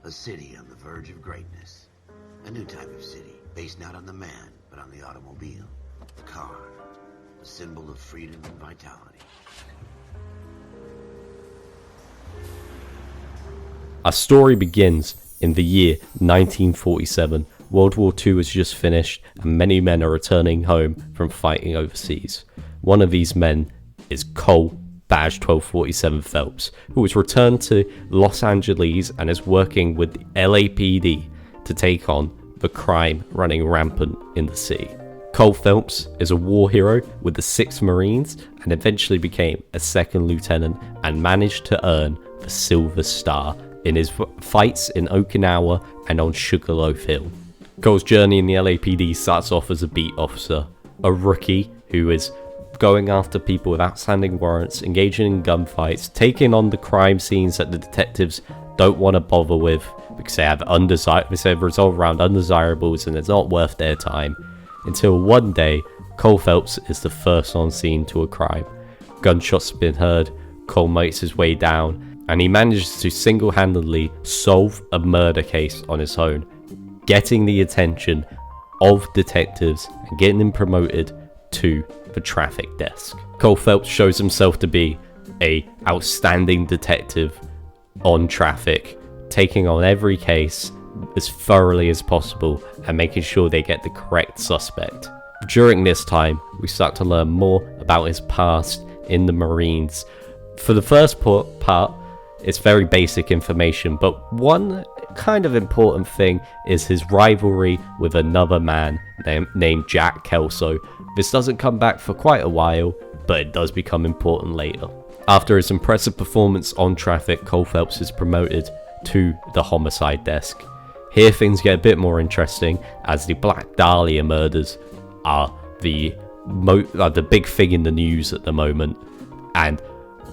A city on the verge of greatness. A new type of city, based not on the man, but on the automobile. The car. A symbol of freedom and vitality. Our story begins in the year 1947. World War II has just finished and many men are returning home from fighting overseas. One of these men is Cole Badge 1247 Phelps, who has returned to Los Angeles and is working with the LAPD to take on the crime running rampant in the city. Cole Phelps is a war hero with the 6th Marines and eventually became a 2nd lieutenant and managed to earn the Silver Star in his fights in Okinawa and on Sugarloaf Hill. Cole's journey in the LAPD starts off as a beat officer, a rookie who is going after people with outstanding warrants, engaging in gunfights, taking on the crime scenes that the detectives don't want to bother with because they have resolve around undesirables and it's not worth their time. Until one day, Cole Phelps is the first on scene to a crime. Gunshots have been heard, Cole makes his way down, and he manages to single-handedly solve a murder case on his own, getting the attention of detectives and getting them promoted to the traffic desk. Cole Phelps shows himself to be an outstanding detective on traffic, taking on every case as thoroughly as possible and making sure they get the correct suspect. During this time, we start to learn more about his past in the Marines. For the first part, it's very basic information, but one kind of important thing is his rivalry with another man named Jack Kelso. This doesn't come back for quite a while, but it does become important later. After his impressive performance on traffic, Cole Phelps is promoted to the homicide desk. Here things get a bit more interesting as the Black Dahlia murders are the big thing in the news at the moment, and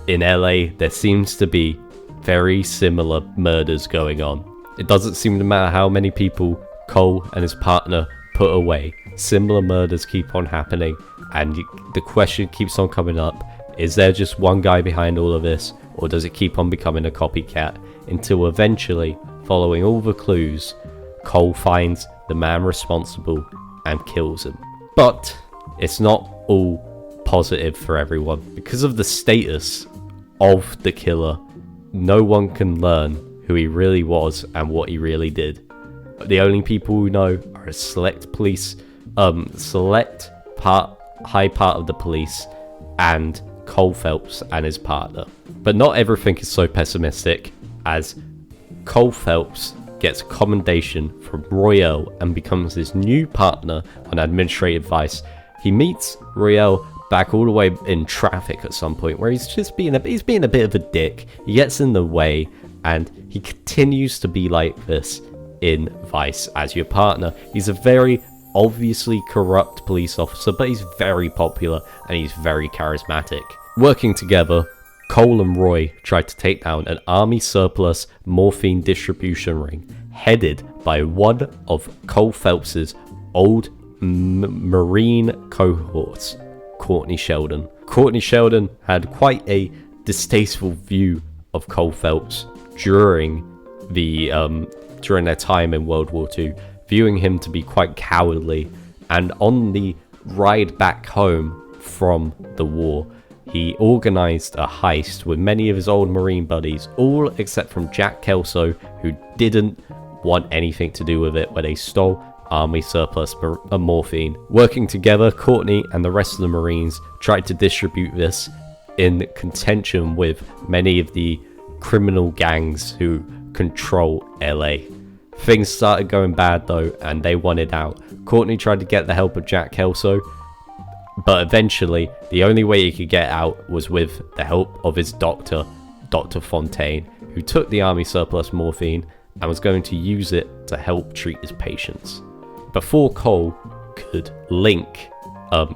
in LA there seems to be very similar murders going on. It doesn't seem to matter how many people Cole and his partner put away. Similar murders keep on happening, and the question keeps on coming up, is there just one guy behind all of this, or does it keep on becoming a copycat? Until eventually, following all the clues, Cole finds the man responsible and kills him. But it's not all positive for everyone. Because of the status of the killer, no one can learn who he really was and what he really did. The only people who know are a select high part of the police and Cole Phelps and his partner. But not everything is so pessimistic, as Cole Phelps gets a commendation from Royale and becomes his new partner on administrative vice. He meets Royale back all the way in traffic at some point where he's being a bit of a dick. He gets in the way and he continues to be like this in Vice as your partner. He's a very obviously corrupt police officer, but he's very popular and he's very charismatic. Working together, Cole and Roy tried to take down an army surplus morphine distribution ring headed by one of Cole Phelps's old Marine cohorts, Courtney Sheldon. Courtney Sheldon had quite a distasteful view of Cole Phelps during their time in World War II, viewing him to be quite cowardly. And on the ride back home from the war, he organised a heist with many of his old Marine buddies, all except from Jack Kelso, who didn't want anything to do with it, where they stole army surplus morphine. Working together, Courtney and the rest of the Marines tried to distribute this in contention with many of the criminal gangs who control LA. Things started going bad though, and they wanted out. Courtney tried to get the help of Jack Kelso, but eventually the only way he could get out was with the help of his doctor, Dr. Fontaine, who took the army surplus morphine and was going to use it to help treat his patients. Before Cole could link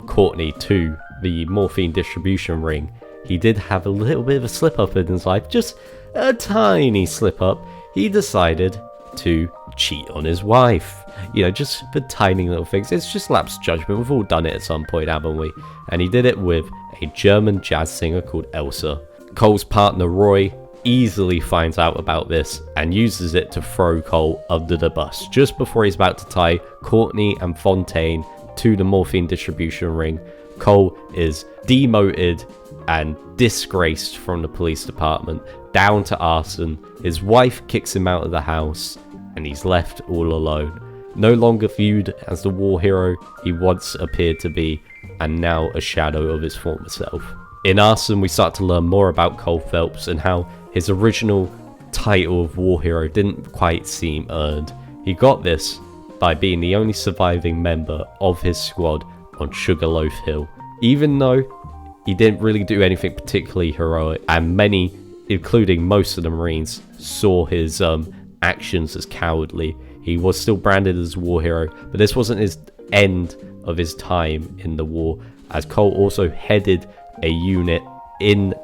Courtney to the morphine distribution ring, he did have a little bit of a slip up in his life, just a tiny slip up. He decided to cheat on his wife. Just for tiny little things. It's just lapsed judgment. We've all done it at some point, haven't we? And he did it with a German jazz singer called Elsa. Cole's partner Roy easily finds out about this and uses it to throw Cole under the bus just before he's about to tie Courtney and Fontaine to the morphine distribution ring. Cole is demoted and disgraced from the police department down to arson. His wife kicks him out of the house and he's left all alone. No longer viewed as the war hero he once appeared to be, and now a shadow of his former self. In Arson, we start to learn more about Cole Phelps and how his original title of war hero didn't quite seem earned. He got this by being the only surviving member of his squad on Sugarloaf Hill, even though he didn't really do anything particularly heroic, and many, including most of the Marines, saw his actions as cowardly. He was still branded as a war hero, but this wasn't his end of his time in the war, as Cole also headed a unit in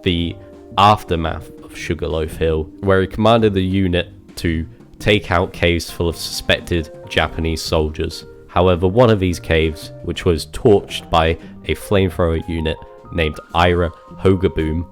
the aftermath of Sugarloaf Hill, where he commanded the unit to take out caves full of suspected Japanese soldiers. However, one of these caves, which was torched by a flamethrower unit named Ira Hogaboom,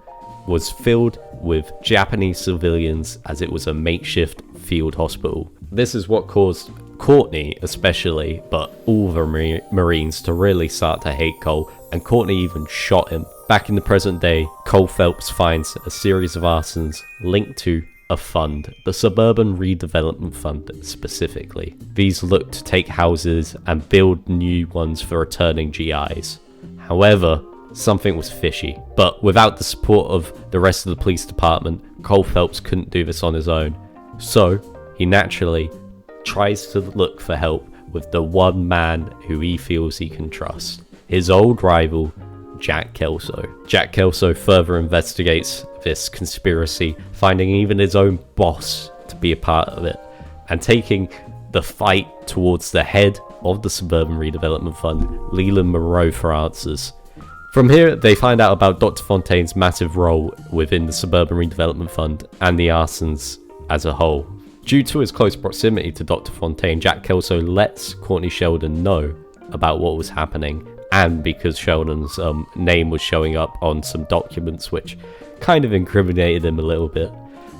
was filled with Japanese civilians as it was a makeshift field hospital. This is what caused Courtney especially, but all the Marines, to really start to hate Cole, and Courtney even shot him. Back in the present day, Cole Phelps finds a series of arsons linked to a fund, the Suburban Redevelopment Fund specifically. These look to take houses and build new ones for returning GIs. However, something was fishy, but without the support of the rest of the police department, Cole Phelps couldn't do this on his own. So, he naturally tries to look for help with the one man who he feels he can trust, his old rival, Jack Kelso. Jack Kelso further investigates this conspiracy, finding even his own boss to be a part of it, and taking the fight towards the head of the Suburban Redevelopment Fund, Leland Moreau, for answers. From here, they find out about Dr. Fontaine's massive role within the Suburban Redevelopment Fund and the arsons as a whole. Due to his close proximity to Dr. Fontaine, Jack Kelso lets Courtney Sheldon know about what was happening, and because Sheldon's name was showing up on some documents which kind of incriminated him a little bit.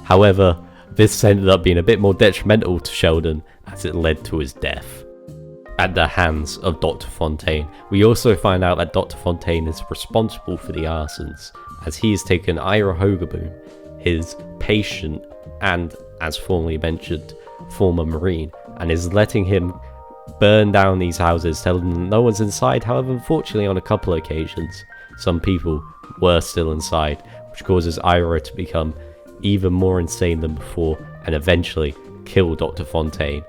However, this ended up being a bit more detrimental to Sheldon as it led to his death at the hands of Dr. Fontaine. We also find out that Dr. Fontaine is responsible for the arsons, as he has taken Ira Hogaboom, his patient and, as formerly mentioned, former Marine, and is letting him burn down these houses, telling them no one's inside. However, unfortunately, on a couple of occasions, some people were still inside, which causes Ira to become even more insane than before and eventually kill Dr. Fontaine,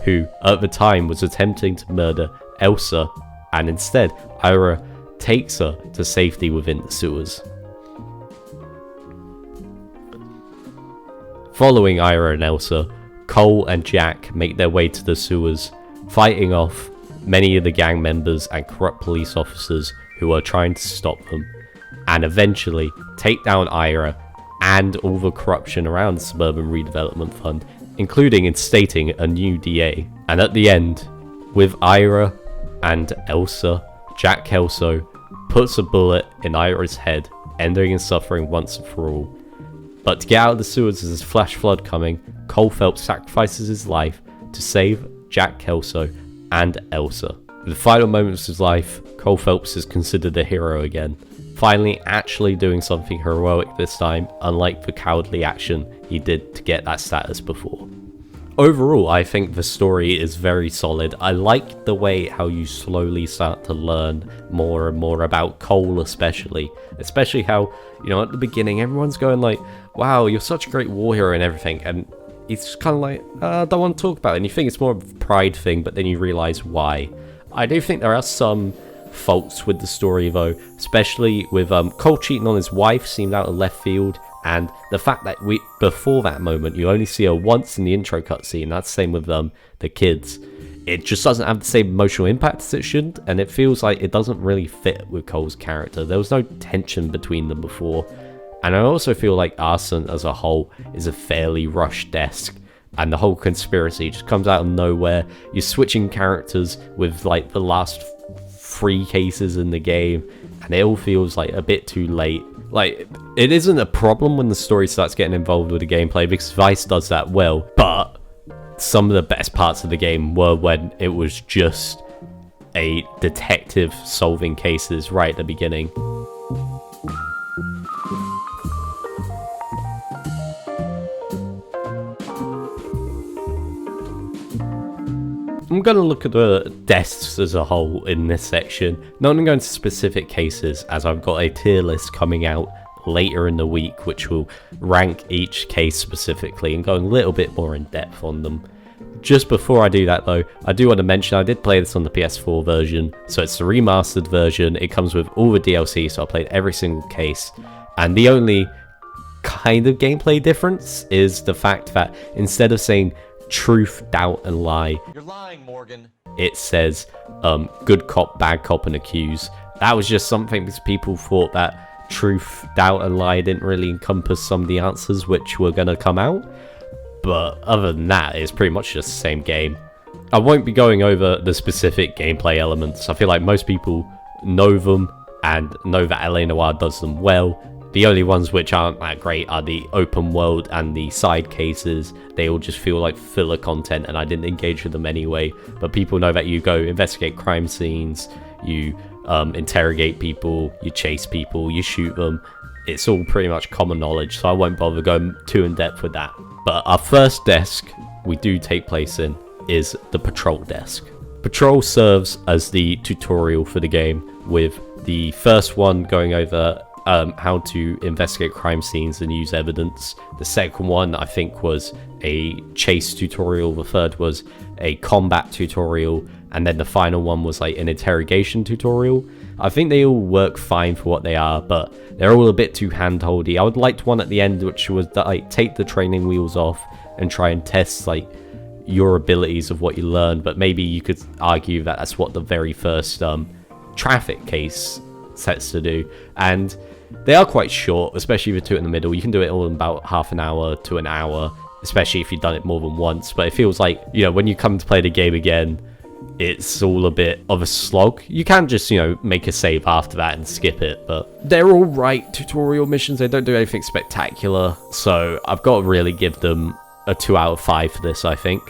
who at the time was attempting to murder Elsa, and instead Ira takes her to safety within the sewers. Following Ira and Elsa, Cole and Jack make their way to the sewers, fighting off many of the gang members and corrupt police officers who are trying to stop them, and eventually take down Ira and all the corruption around the Suburban Redevelopment Fund, including instating a new DA. And at the end, with Ira and Elsa, Jack Kelso puts a bullet in Ira's head, ending his suffering once and for all. But to get out of the sewers as there's a flash flood coming, Cole Phelps sacrifices his life to save Jack Kelso and Elsa. In the final moments of his life, Cole Phelps is considered a hero again, finally actually doing something heroic this time, unlike the cowardly action he did to get that status before. Overall, I think the story is very solid. I like the way how you slowly start to learn more and more about Cole, especially how, you know, at the beginning everyone's going like, wow, you're such a great war hero and everything, and it's kind of like, I don't want to talk about it, and you think it's more of a pride thing, but then you realize why. I do think there are some faults with the story though, especially with Cole cheating on his wife seemed out of left field, and the fact that before that moment you only see her once in the intro cutscene. That's the same with the kids. It just doesn't have the same emotional impact as it should, and it feels like it doesn't really fit with Cole's character. There was no tension between them before, and I also feel like Arson as a whole is a fairly rushed desk, and the whole conspiracy just comes out of nowhere. You're switching characters with like the last 3 cases in the game, and it all feels like a bit too late. Like, it isn't a problem when the story starts getting involved with the gameplay, because Vice does that well, but some of the best parts of the game were when it was just a detective solving cases right at the beginning. I'm going to look at the desks as a whole in this section. Not going to go into specific cases, as I've got a tier list coming out later in the week which will rank each case specifically and go a little bit more in depth on them. Just before I do that though, I do want to mention I did play this on the PS4 version, so it's the remastered version. It comes with all the DLC, so I played every single case, and the only kind of gameplay difference is the fact that instead of saying truth, doubt, and lie, you're lying, Morgan, it says good cop, bad cop, and accuse. That was just something because people thought that truth, doubt, and lie didn't really encompass some of the answers which were going to come out. But other than that, it's pretty much just the same game. I won't be going over the specific gameplay elements. I feel like most people know them and know that LA Noire does them well. The only ones which aren't that great are the open world and the side cases. They all just feel like filler content and I didn't engage with them anyway. But people know that you go investigate crime scenes, you interrogate people, you chase people, you shoot them. It's all pretty much common knowledge, so I won't bother going too in depth with that. But our first desk we do take place in is the patrol desk. Patrol serves as the tutorial for the game, with the first one going over how to investigate crime scenes and use evidence. The second one I think was a chase tutorial, the third was a combat tutorial, and then the final one was like an interrogation tutorial. I think they all work fine for what they are, but they're all a bit too hand-holdy. I would like one at the end which was like take the training wheels off and try and test like your abilities of what you learn, but maybe you could argue that that's what the very first traffic case sets to do. And they are quite short, especially if you do it in the middle. You can do it all in about half an hour to an hour, especially if you've done it more than once. But it feels like, you know, when you come to play the game again, it's all a bit of a slog. You can just, you know, make a save after that and skip it, but they're all right tutorial missions. They don't do anything spectacular, so I've got to really give them a 2 out of 5 for this, I think.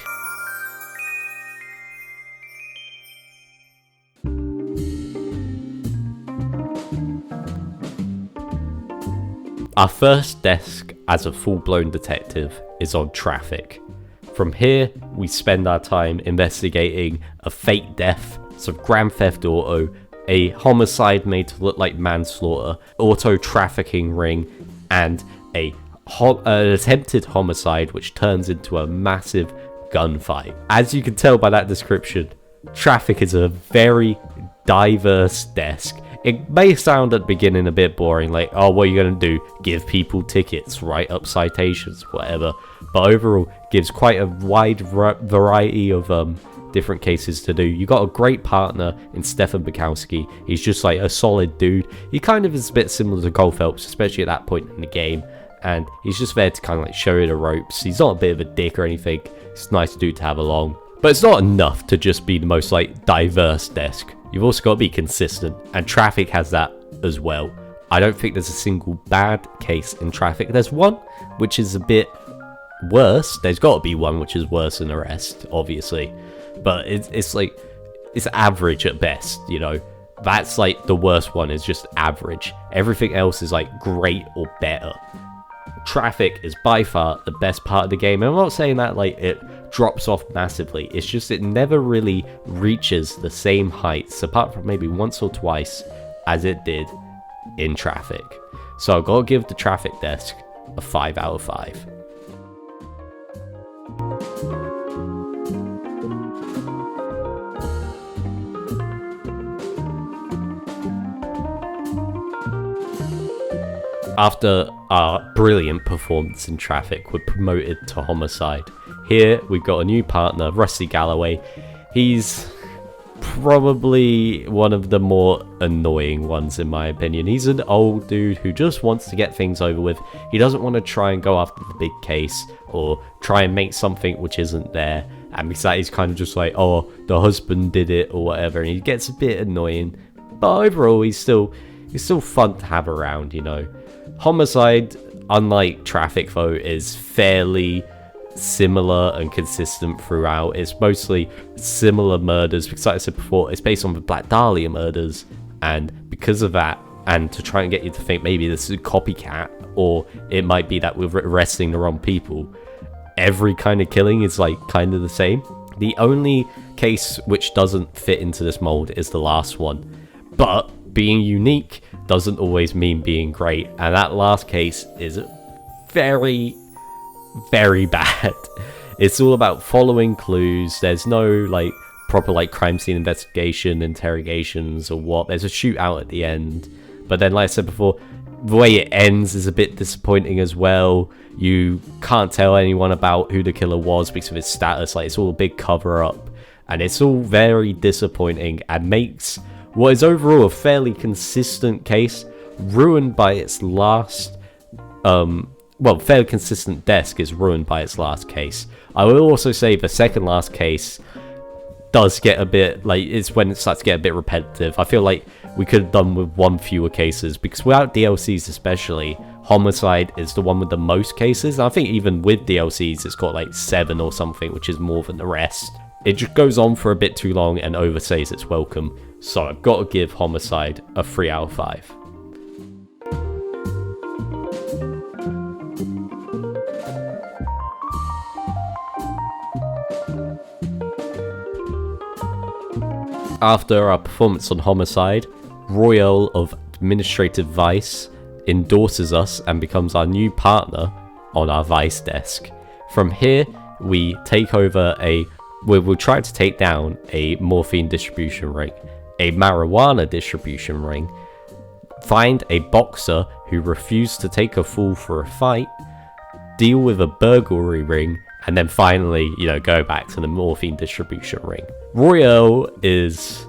Our first desk as a full-blown detective is on traffic. From here, we spend our time investigating a fake death, some grand theft auto, a homicide made to look like manslaughter, auto trafficking ring, and an attempted homicide which turns into a massive gunfight. As you can tell by that description, traffic is a very diverse desk. It may sound at the beginning a bit boring, like, oh, what are you going to do? Give people tickets, write up citations, whatever. But overall, gives quite a wide variety of different cases to do. You got a great partner in Stefan Bukowski. He's just like a solid dude. He kind of is a bit similar to Cole Phelps, especially at that point in the game. And he's just there to kind of like show you the ropes. He's not a bit of a dick or anything. It's a nice dude to have along. But it's not enough to just be the most like diverse desk. You've also got to be consistent, and traffic has that as well. I don't think there's a single bad case in traffic. There's one which is a bit worse. There's got to be one which is worse than the rest, obviously. But it's like, it's average at best, you know. That's like the worst one is just average. Everything else is like great or better. Traffic is by far the best part of the game. And I'm not saying that like it drops off massively. It's just it never really reaches the same heights, apart from maybe once or twice, as it did in traffic. So I've got to give the traffic desk a 5 out of 5. After our brilliant performance in traffic, we're promoted to homicide. Here we've got a new partner, Rusty Galloway. He's probably one of the more annoying ones in my opinion. He's an old dude who just wants to get things over with. He doesn't want to try and go after the big case or try and make something which isn't there. And because that, he's kind of just like, oh, the husband did it or whatever, and he gets a bit annoying. But overall, he's still fun to have around, you know. Homicide, unlike Traffic though, is fairly similar and consistent throughout. It's mostly similar murders because, like I said before, it's based on the Black Dahlia murders, and because of that, and to try and get you to think maybe this is a copycat, or it might be that we're arresting the wrong people, every kind of killing is like kind of the same. The only case which doesn't fit into this mold is the last one, but being unique doesn't always mean being great, and that last case is very bad. It's all about following clues. There's no like proper like crime scene investigation, interrogations or what. There's a shootout at the end, but then like I said before, the way it ends is a bit disappointing as well. You can't tell anyone about who the killer was because of his status. Like, it's all a big cover up, and it's all very disappointing and makes what is overall a fairly consistent case ruined by its last fairly consistent desk is ruined by its last case. I will also say the second last case does get a bit, like, it's when it starts to get a bit repetitive. I feel like we could have done with one fewer cases, because without DLCs especially, Homicide is the one with the most cases. And I think even with DLCs, it's got like 7 or something, which is more than the rest. It just goes on for a bit too long and overstays its welcome. So I've got to give Homicide a 3 out of 5. After our performance on Homicide, Royale of Administrative Vice endorses us and becomes our new partner on our Vice desk. From here, we take over we'll try to take down a morphine distribution ring, a marijuana distribution ring, find a boxer who refused to take a fall for a fight, deal with a burglary ring, and then finally, go back to the morphine distribution ring. Royale is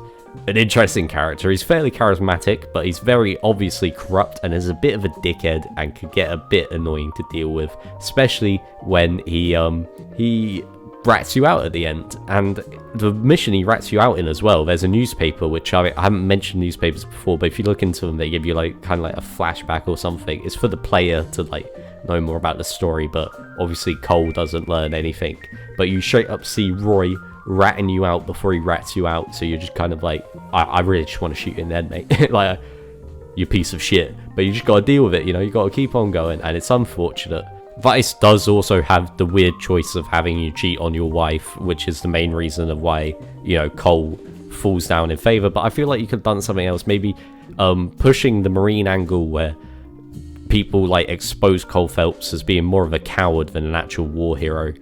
an interesting character. He's fairly charismatic, but he's very obviously corrupt and is a bit of a dickhead and could get a bit annoying to deal with, especially when he rats you out at the end. And the mission he rats you out in as well, there's a newspaper, which I haven't mentioned newspapers before, but if you look into them, they give you like kind of like a flashback or something. It's for the player to like know more about the story, but obviously Cole doesn't learn anything. But you straight up see Roy ratting you out before he rats you out, so you're just kind of like, I really just want to shoot you in the head, mate. Like, you piece of shit. But you just gotta deal with it, you gotta keep on going, and it's unfortunate. Vice does also have the weird choice of having you cheat on your wife, which is the main reason of why, Cole falls down in favor. But I feel like you could have done something else, maybe pushing the Marine angle where people like expose Cole Phelps as being more of a coward than an actual war hero.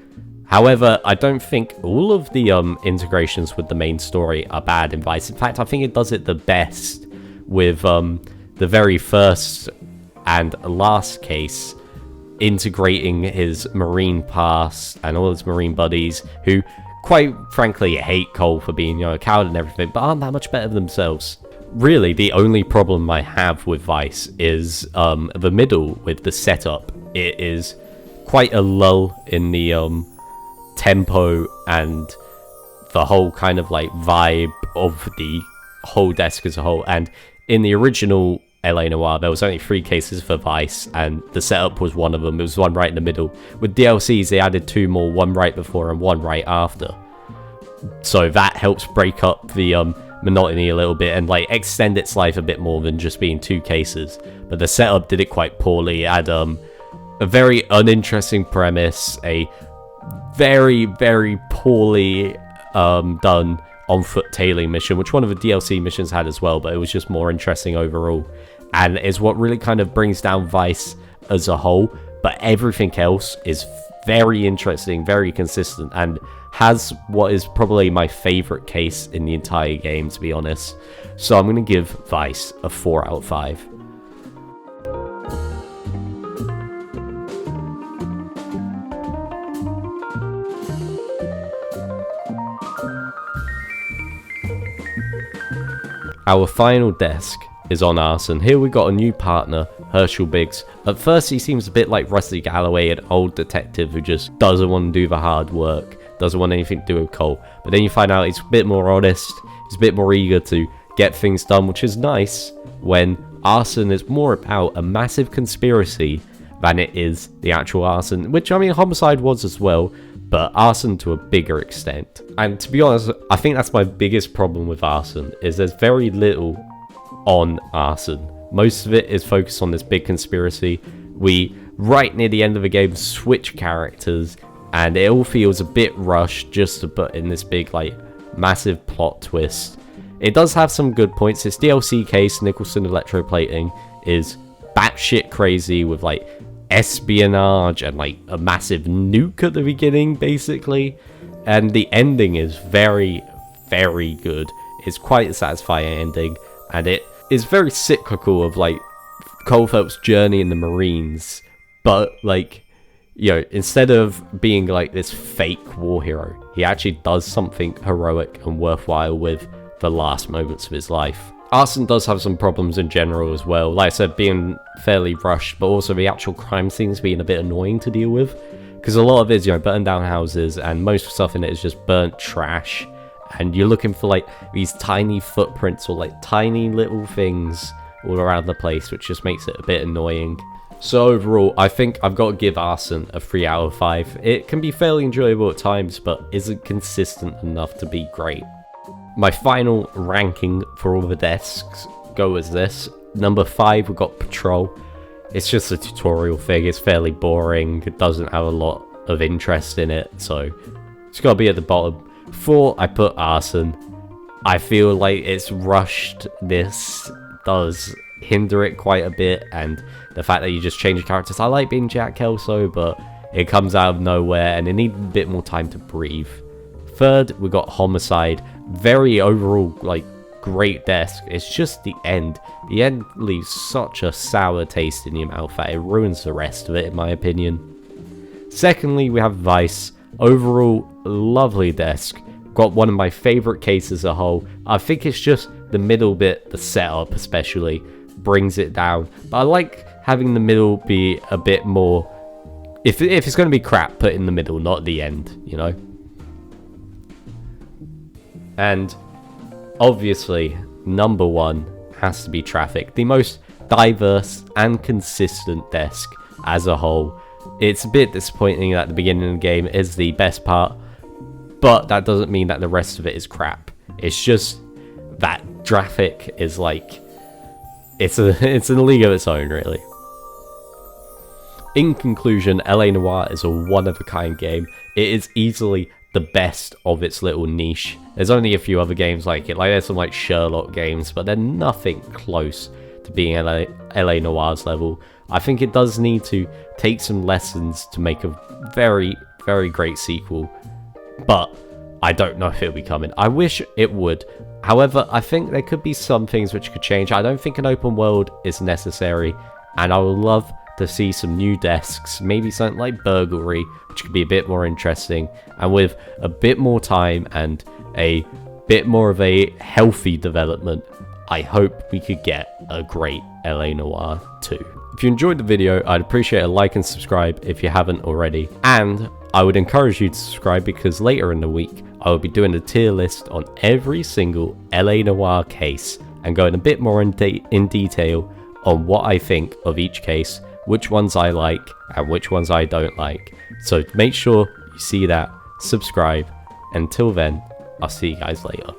However, I don't think all of the integrations with the main story are bad in Vice. In fact, I think it does it the best with the very first and last case, integrating his Marine past and all his Marine buddies, who quite frankly hate Cole for being a coward and everything, but aren't that much better themselves. Really, the only problem I have with Vice is the middle with the setup. It is quite a lull in the tempo and the whole kind of like vibe of the whole desk as a whole. And in the original LA Noire, there was only 3 cases for Vice, and the setup was one of them. It was one right in the middle. With DLCs, they added 2 more, one right before and one right after. So that helps break up the monotony a little bit and like extend its life a bit more than just being 2 cases. But the setup did it quite poorly. It had a very uninteresting premise, a very poorly done on-foot tailing mission, which one of the DLC missions had as well, but it was just more interesting overall, and is what really kind of brings down Vice as a whole. But everything else is very interesting, very consistent, and has what is probably my favorite case in the entire game, to be honest. So I'm going to give Vice a 4 out of 5. Our final desk is on Arson. Here we got a new partner, Herschel Biggs. At first he seems a bit like Rusty Galloway, an old detective who just doesn't want to do the hard work, doesn't want anything to do with Cole. But then you find out he's a bit more honest, he's a bit more eager to get things done, which is nice when arson is more about a massive conspiracy than it is the actual arson, which I mean homicide was as well, but arson to a bigger extent. And to be honest, I think that's my biggest problem with arson, is there's very little on arson. Most of it is focused on this big conspiracy. We, right near the end of the game, switch characters, and it all feels a bit rushed just to put in this big, like, massive plot twist. It does have some good points. This DLC case, Nicholson electroplating, is batshit crazy with, like, espionage and, like, a massive nuke at the beginning, basically. And the ending is very, very good. It's quite a satisfying ending, and it is very cyclical of, like, Cole Phelps' journey in the Marines, but, like, you know, instead of being like this fake war hero, he actually does something heroic and worthwhile with the last moments of his life. Arson does have some problems in general as well, like I said, being fairly rushed, but also the actual crime scenes being a bit annoying to deal with, because a lot of it is, you know, burn down houses, and most stuff in it is just burnt trash, and you're looking for, like, these tiny footprints or, like, tiny little things all around the place, which just makes it a bit annoying. So overall, I think I've got to give Arson a 3 out of 5. It can be fairly enjoyable at times, but isn't consistent enough to be great. My final ranking for all the desks go as this. Number 5, we've got Patrol. It's just a tutorial thing, it's fairly boring, it doesn't have a lot of interest in it, so it's got to be at the bottom. 4, I put Arson. I feel like it's rushed. This does hinder it quite a bit, and the fact that you just change characters. I like being Jack Kelso, but it comes out of nowhere and it needs a bit more time to breathe. 3rd, we got Homicide. Very overall, like, great desk. It's just the end. The end leaves such a sour taste in your mouth that it ruins the rest of it, in my opinion. Secondly, we have Vice. Overall, lovely desk. Got one of my favorite cases as a whole. I think it's just the middle bit, the setup especially, brings it down. But I like having the middle be a bit more, if it's going to be crap, put in the middle, not the end, you know. And obviously, number 1 has to be Traffic, the most diverse and consistent desk as a whole. It's a bit disappointing that the beginning of the game is the best part, but that doesn't mean that the rest of it is crap. It's just that Traffic is like, it's in a league of its own, really. In conclusion, LA Noire is a one-of-a-kind game. It is easily the best of its little niche. There's only a few other games like it, like there's some like Sherlock games, but they're nothing close to being LA Noire's level. I think it does need to take some lessons to make a very, very great sequel, but I don't know if it'll be coming. I wish it would. However, I think there could be some things which could change. I don't think an open world is necessary, and I would love to see some new desks, maybe something like Burglary, which could be a bit more interesting, and with a bit more time and a bit more of a healthy development, I hope we could get a great LA Noire 2. If you enjoyed the video, I'd appreciate a like and subscribe if you haven't already, and I would encourage you to subscribe because later in the week I will be doing a tier list on every single LA Noire case and going a bit more in detail on what I think of each case, which ones I like and which ones I don't like. So make sure you see that, subscribe. Until then, I'll see you guys later.